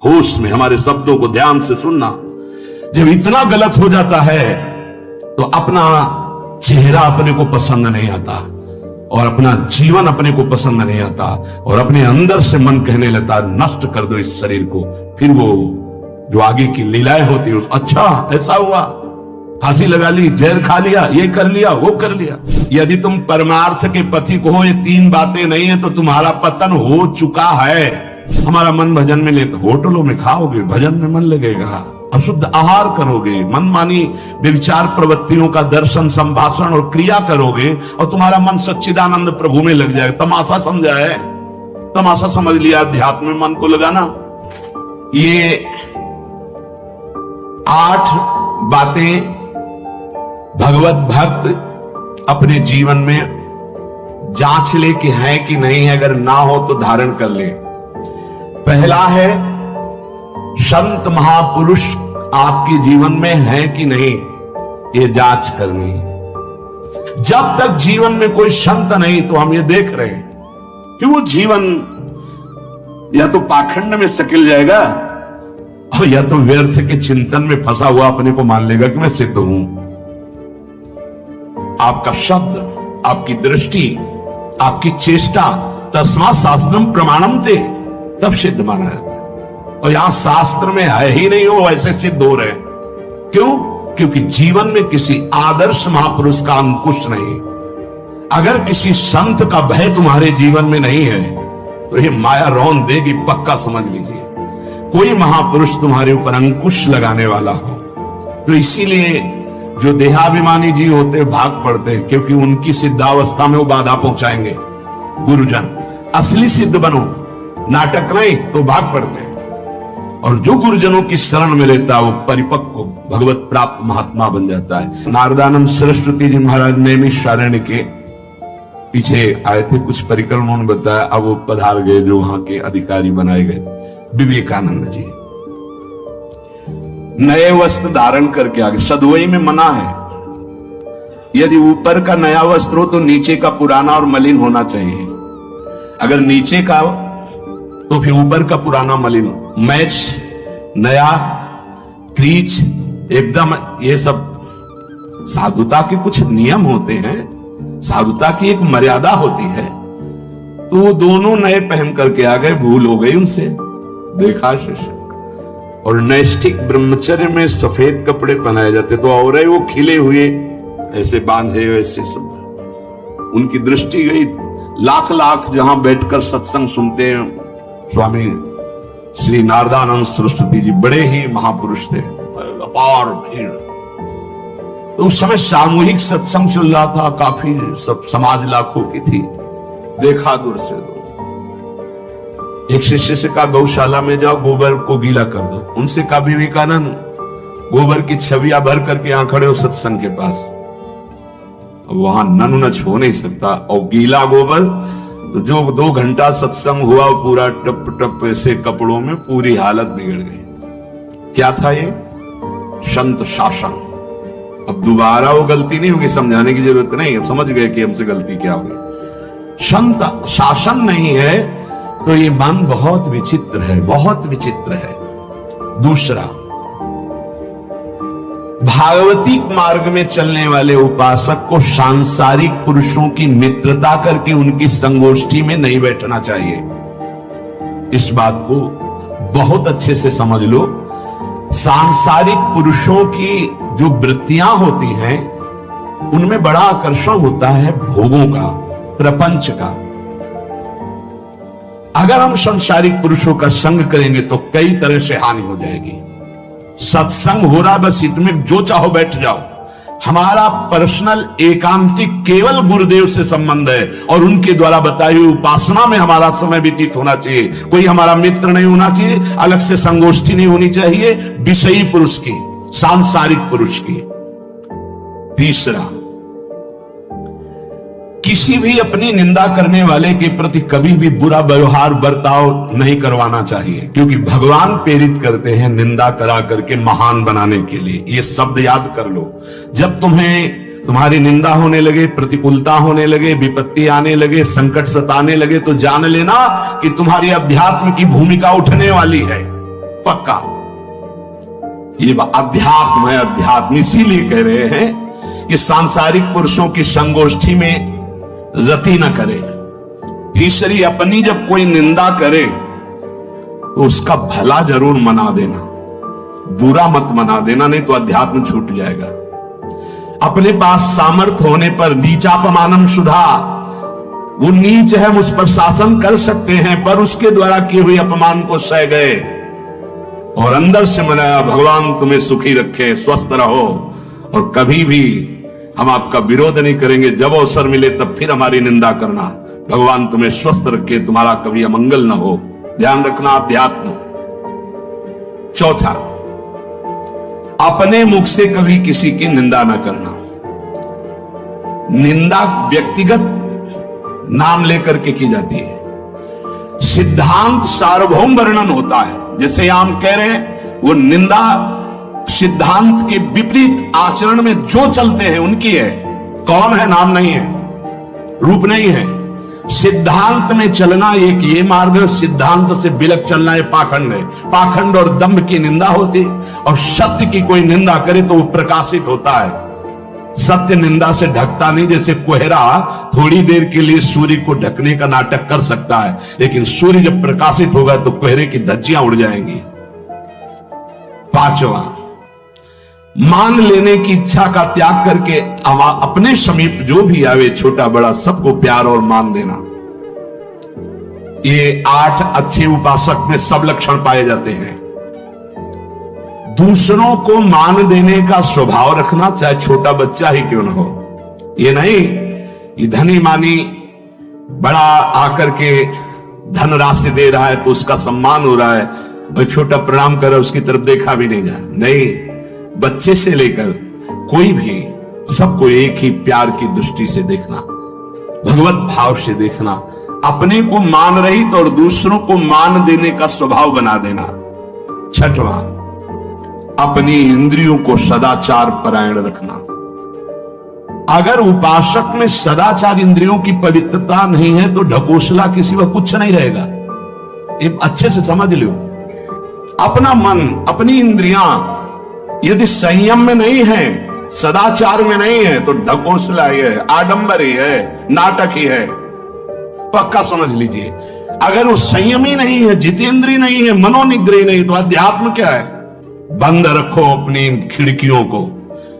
होश में हमारे शब्दों को ध्यान से सुनना। जब इतना गलत हो जाता है तो अपना चेहरा अपने को पसंद नहीं आता और अपना जीवन अपने को पसंद नहीं आता और अपने अंदर से मन कहने लगता नष्ट कर दो इस शरीर को। फिर वो जो आगे की लीलाएं होती है, अच्छा ऐसा हुआ, फांसी लगा ली, जहर खा लिया, ये कर लिया, वो कर लिया। यदि तुम परमार्थ के पथिक हो, ये तीन बातें नहीं है तो तुम्हारा पतन हो चुका है। हमारा मन भजन में लेते, होटलों में खाओगे, भजन में मन लगेगा, अशुद्ध आहार करोगे, मनमानी व्यभिचार प्रवृत्तियों का दर्शन, संभाषण और क्रिया करोगे और तुम्हारा मन सच्चिदानंद प्रभु में लग जाएगा। तमाशा समझा है, तमाशा समझ लिया, अध्यात्म में मन को लगाना। ये 8 बातें भगवत भक्त अपने जीवन में जांच ले कि है कि नहीं है, अगर ना हो तो धारण कर ले। पहला है, संत महापुरुष आपके जीवन में है कि नहीं, ये जांच करनी। जब तक जीवन में कोई संत नहीं तो हम ये देख रहे हैं कि वो जीवन या तो पाखंड में सकिल जाएगा और या तो व्यर्थ के चिंतन में फंसा हुआ अपने को मान लेगा कि मैं सिद्ध हूं। आपका शब्द, आपकी दृष्टि, आपकी चेष्टा, तस्मात् शास्त्रम प्रमाणम ते, तब सिद्ध माना जाता है। और यहां शास्त्र में है ही नहीं, हो ऐसे सिद्ध हो रहे। क्यों? क्योंकि जीवन में किसी आदर्श महापुरुष का अंकुश नहीं। अगर किसी संत का भय तुम्हारे जीवन में नहीं है तो ये माया रौन देगी, पक्का समझ लीजिए। कोई महापुरुष तुम्हारे ऊपर अंकुश लगाने वाला हो तो इसीलिए जो देहाभिमानी जी होते भाग पड़ते हैं, क्योंकि उनकी सिद्धावस्था में वो बाधा पहुंचाएंगे। गुरुजन असली सिद्ध बनो, नाटक नहीं, तो भाग पड़ते हैं। और जो गुरुजनों की शरण में लेता है वो परिपक्व भगवत प्राप्त महात्मा बन जाता है। नारदानंद सरस्वती जी महाराज नैमिषारण्य के पीछे आए थे, कुछ परिक्रम उन्होंने बताया, अब वो पधार गए जो वहां के अधिकारी बनाए गए। विवेकानंद जी नए वस्त्र धारण करके आगे, सदवई में मना है। यदि ऊपर का नया वस्त्र हो तो नीचे का पुराना और मलिन होना चाहिए। अगर नीचे का तो फिर ऊपर का पुराना मलिन, मैच नया, क्रीच एकदम, ये सब साधुता के कुछ नियम होते हैं, साधुता की एक मर्यादा होती है। तो वो दोनों नए पहन करके आ गए, भूल हो गई उनसे, देखा शिष्य। और नैष्ठिक ब्रह्मचर्य में सफेद कपड़े पहनाए जाते तो और वो खिले हुए ऐसे बांधे, ऐसे सब। उनकी दृष्टि गई, लाख लाख जहां बैठकर सत्संग सुनते हैं स्वामी श्री नारदानंद सरस्वती जी, बड़े ही महापुरुष थे, अपार भीड़। तो उस समय सामूहिक सत्संग चल रहा था, काफी सब समाज लाखों की थी। देखा दूर से दो, एक शिष्य से कहा गौशाला में जाओ, गोबर को गीला कर दो। उनसे कहा विवेकानंद गोबर की छवियां भर करके यहां खड़े हो सत्संग के पास, वहां नन नच हो नहीं सकता। और गीला गोबर तो जो 2 घंटा सत्संग हुआ पूरा टप टप ऐसे कपड़ों में, पूरी हालत बिगड़ गई। क्या था ये? संत शासन। अब दोबारा वो गलती नहीं होगी, समझाने की जरूरत नहीं, अब समझ गए कि हमसे गलती क्या हुई। संत शासन नहीं है तो ये मन बहुत विचित्र है, बहुत विचित्र है। दूसरा, भागवतिक मार्ग में चलने वाले उपासक को सांसारिक पुरुषों की मित्रता करके उनकी संगोष्ठी में नहीं बैठना चाहिए। इस बात को बहुत अच्छे से समझ लो। सांसारिक पुरुषों की जो वृत्तियां होती हैं उनमें बड़ा आकर्षण होता है भोगों का, प्रपंच का। अगर हम सांसारिक पुरुषों का संग करेंगे तो कई तरह से हानि हो जाएगी। सत्संग हो रहा, बस इतने जो चाहो बैठ जाओ। हमारा पर्सनल एकांतिक केवल गुरुदेव से संबंध है और उनके द्वारा बताई हुई उपासना में हमारा समय व्यतीत होना चाहिए। कोई हमारा मित्र नहीं होना चाहिए, अलग से संगोष्ठी नहीं होनी चाहिए विषयी पुरुष की, सांसारिक पुरुष की। तीसरा, किसी भी अपनी निंदा करने वाले के प्रति कभी भी बुरा व्यवहार बर्ताव नहीं करवाना चाहिए, क्योंकि भगवान प्रेरित करते हैं निंदा करा करके महान बनाने के लिए। ये शब्द याद कर लो। जब तुम्हारी निंदा होने लगे, प्रतिकूलता होने लगे, विपत्ति आने लगे, संकट सताने लगे, तो जान लेना कि तुम्हारी अध्यात्म की भूमिका उठने वाली है। पक्का। ये अध्यात्म है, अध्यात्म। इसीलिए कह रहे हैं कि सांसारिक पुरुषों की संगोष्ठी में रति न करे। तीसरी, अपनी जब कोई निंदा करे तो उसका भला जरूर मना देना, बुरा मत मना देना, नहीं तो अध्यात्म छूट जाएगा। अपने पास सामर्थ्य होने पर नीचापमानम सुधा, वो नीच है, हम उस पर शासन कर सकते हैं, पर उसके द्वारा किए हुए अपमान को सह गए और अंदर से मनाया, भगवान तुम्हें सुखी रखे, स्वस्थ रहो, और कभी भी हम आपका विरोध नहीं करेंगे। जब अवसर मिले तब फिर हमारी निंदा करना, भगवान तुम्हें स्वस्थ रखे, तुम्हारा कभी अमंगल न हो। ध्यान रखना, अध्यात्म। चौथा, अपने मुख से कभी किसी की निंदा न करना। निंदा व्यक्तिगत नाम लेकर के की जाती है, सिद्धांत सार्वभौम वर्णन होता है। जैसे हम कह रहे हैं, वो निंदा सिद्धांत के विपरीत आचरण में जो चलते हैं उनकी है। कौन है? नाम नहीं है, रूप नहीं है। सिद्धांत में चलना एक ये मार्ग है, सिद्धांत से बिलक चलना है पाखंड है। पाखंड और दंभ की निंदा होती, और सत्य की कोई निंदा करे तो वो प्रकाशित होता है। सत्य निंदा से ढकता नहीं। जैसे कोहरा थोड़ी देर के लिए सूर्य को ढकने का नाटक कर सकता है, लेकिन सूर्य जब प्रकाशित होगा तो कोहरे की धज्जियां उड़ जाएंगी। पांचवा, मान लेने की इच्छा का त्याग करके अपने समीप जो भी आवे, छोटा बड़ा, सबको प्यार और मान देना। ये 8 अच्छे उपासक में सब लक्षण पाए जाते हैं। दूसरों को मान देने का स्वभाव रखना, चाहे छोटा बच्चा ही क्यों न हो। ये नहीं कि धनी मानी बड़ा आकर के धन राशि दे रहा है तो उसका सम्मान हो रहा है, और छोटा प्रणाम कर रहा है, उसकी तरफ देखा भी नहीं जा। नहीं, बच्चे से लेकर कोई भी, सबको एक ही प्यार की दृष्टि से देखना, भगवत भाव से देखना। अपने को मान रहित और दूसरों को मान देने का स्वभाव बना देना। छठवां, अपनी इंद्रियों को सदाचार परायण रखना। अगर उपासक में सदाचार, इंद्रियों की पवित्रता नहीं है तो ढकोसला किसी वक्त कुछ नहीं रहेगा। ये अच्छे से समझ लो। अपना मन, अपनी इंद्रियां यदि संयम में नहीं है, सदाचार में नहीं है, तो ढकोसला ही है, आडंबर ही है, नाटक ही है। पक्का समझ लीजिए। अगर वो संयमी नहीं है, जितेंद्रीय नहीं है, मनोनिग्रही नहीं, तो अध्यात्म क्या है? बंद रखो अपनी खिड़कियों को,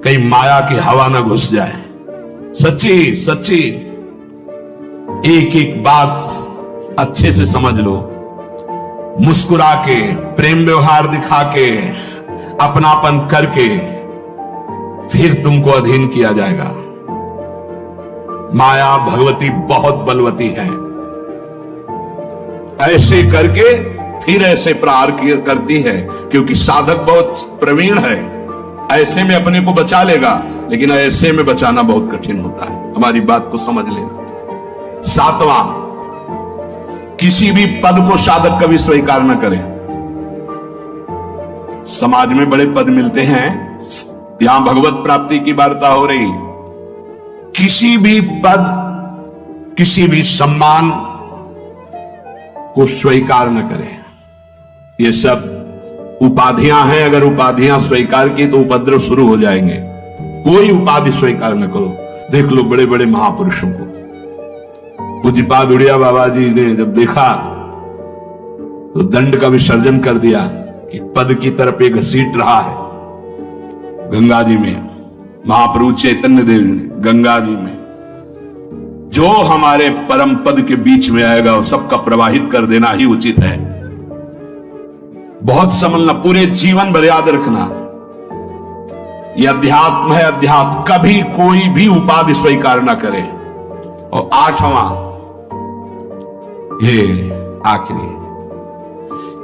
कहीं माया की हवा ना घुस जाए। सच्ची सच्ची एक एक बात अच्छे से समझ लो। मुस्कुरा के, प्रेम व्यवहार दिखा के, अपनापन करके फिर तुमको अधीन किया जाएगा। माया भगवती बहुत बलवती है। ऐसे करके फिर ऐसे प्रहार करती है, क्योंकि साधक बहुत प्रवीण है। ऐसे में अपने को बचा लेगा, लेकिन ऐसे में बचाना बहुत कठिन होता है। हमारी बात को समझ लेना। सातवां, किसी भी पद को साधक कभी स्वीकार न करे। समाज में बड़े पद मिलते हैं, यहां भगवत प्राप्ति की वार्ता हो रही। किसी भी पद, किसी भी सम्मान को स्वीकार न करें। ये सब उपाधियां हैं। अगर उपाधियां स्वीकार की तो उपद्रव शुरू हो जाएंगे। कोई उपाधि स्वीकार न करो। देख लो बड़े बड़े महापुरुषों को। पूज्यपाद उड़िया बाबा जी ने जब देखा तो दंड का विसर्जन कर दिया कि पद की तरफ एक घसीट रहा है। गंगा जी में महाप्रभु चैतन्य देव ने गंगा जी में जो हमारे परम पद के बीच में आएगा वो सबका प्रवाहित कर देना ही उचित है। बहुत समझना, पूरे जीवन भर याद रखना, यह अध्यात्म है। अध्यात्म कभी कोई भी उपाधि स्वीकार ना करे। और आठवां, ये आखिरी,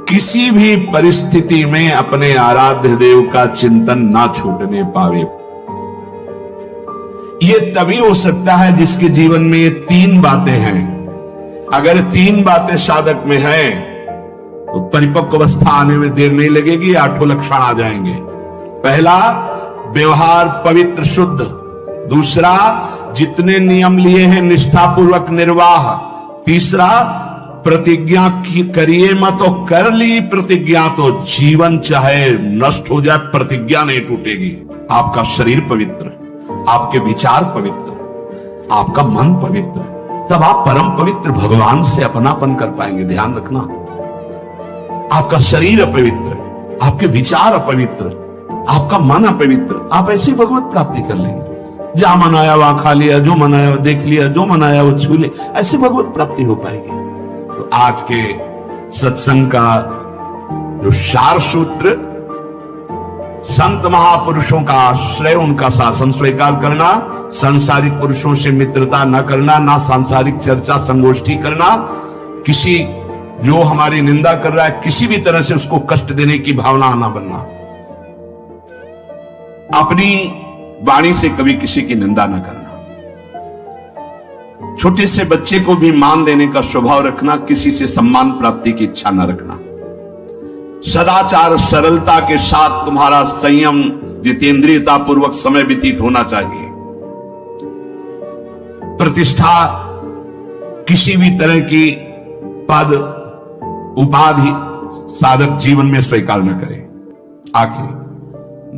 किसी भी परिस्थिति में अपने आराध्य देव का चिंतन ना छूटने पावे। ये तभी हो सकता है जिसके जीवन में ये 3 बातें हैं। अगर 3 बातें साधक में है तो परिपक्व अवस्था आने में देर नहीं लगेगी। 8 लक्षण आ जाएंगे। पहला, व्यवहार पवित्र शुद्ध। दूसरा, जितने नियम लिए हैं निष्ठापूर्वक निर्वाह। तीसरा, प्रतिज्ञा की करिए मत, तो कर ली प्रतिज्ञा तो जीवन चाहे नष्ट हो जाए प्रतिज्ञा नहीं टूटेगी। आपका शरीर पवित्र, आपके विचार पवित्र, आपका मन पवित्र, तब आप परम पवित्र भगवान से अपनापन कर पाएंगे। ध्यान रखना, आपका शरीर अपवित्र, आपके विचार अपवित्र, आपका मन अपवित्र, आप ऐसी भगवत प्राप्ति कर लेंगे। जहां मन आया वहां खा लिया, जो मन आया वो देख लिया, जो मन आया वो छू लिया, ऐसी भगवत प्राप्ति हो पाएगी। तो आज के सत्संग का जो सार सूत्र, संत महापुरुषों का आश्रय, उनका शासन स्वीकार करना, सांसारिक पुरुषों से मित्रता न करना, ना सांसारिक चर्चा संगोष्ठी करना, किसी जो हमारी निंदा कर रहा है किसी भी तरह से उसको कष्ट देने की भावना ना बनना, अपनी वाणी से कभी किसी की निंदा न करना, छोटे से बच्चे को भी मान देने का स्वभाव रखना, किसी से सम्मान प्राप्ति की इच्छा न रखना, सदाचार सरलता के साथ तुम्हारा संयम जितेंद्रियता पूर्वक समय व्यतीत होना चाहिए। प्रतिष्ठा किसी भी तरह की पद उपाधि साधक जीवन में स्वीकार न करे। आखिर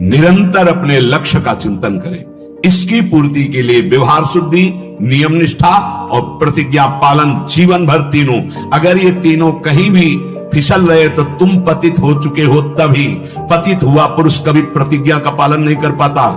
निरंतर अपने लक्ष्य का चिंतन करें। इसकी पूर्ति के लिए व्यवहार शुद्धि, नियम निष्ठा और प्रतिज्ञा पालन जीवन भर तीनों, अगर ये तीनों कहीं भी फिसल रहे तो तुम पतित हो चुके हो। तभी पतित हुआ पुरुष कभी प्रतिज्ञा का पालन नहीं कर पाता,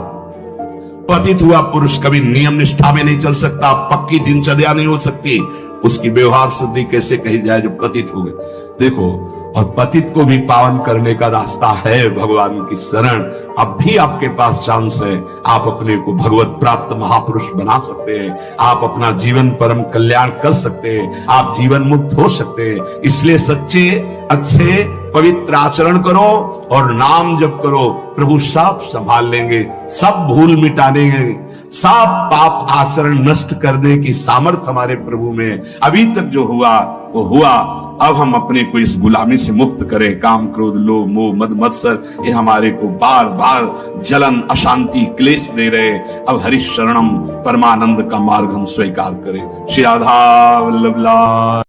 पतित हुआ पुरुष कभी नियम निष्ठा में नहीं चल सकता, पक्की दिनचर्या नहीं हो सकती। उसकी व्यवहार शुद्धि कैसे कही जाए जब पतित हो गए। देखो, और पतित को भी पावन करने का रास्ता है भगवान की शरण। अब भी आपके पास चांस है, आप अपने को भगवत प्राप्त महापुरुष बना सकते हैं, आप अपना जीवन परम कल्याण कर सकते हैं, आप जीवन मुक्त हो सकते हैं। इसलिए सच्चे अच्छे पवित्र आचरण करो और नाम जप करो, प्रभु सब संभाल लेंगे, सब भूल मिटा देंगे, सब पाप आचरण नष्ट करने की सामर्थ्य हमारे प्रभु में। अभी तक जो हुआ वो हुआ, अब हम अपने को इस गुलामी से मुक्त करें। काम क्रोध लोभ मोह मद मत्सर ये हमारे को बार बार जलन अशांति क्लेश दे रहे। अब हरि शरणम परमानंद का मार्ग हम स्वीकार करें। श्री राधा वल्लभ लाल।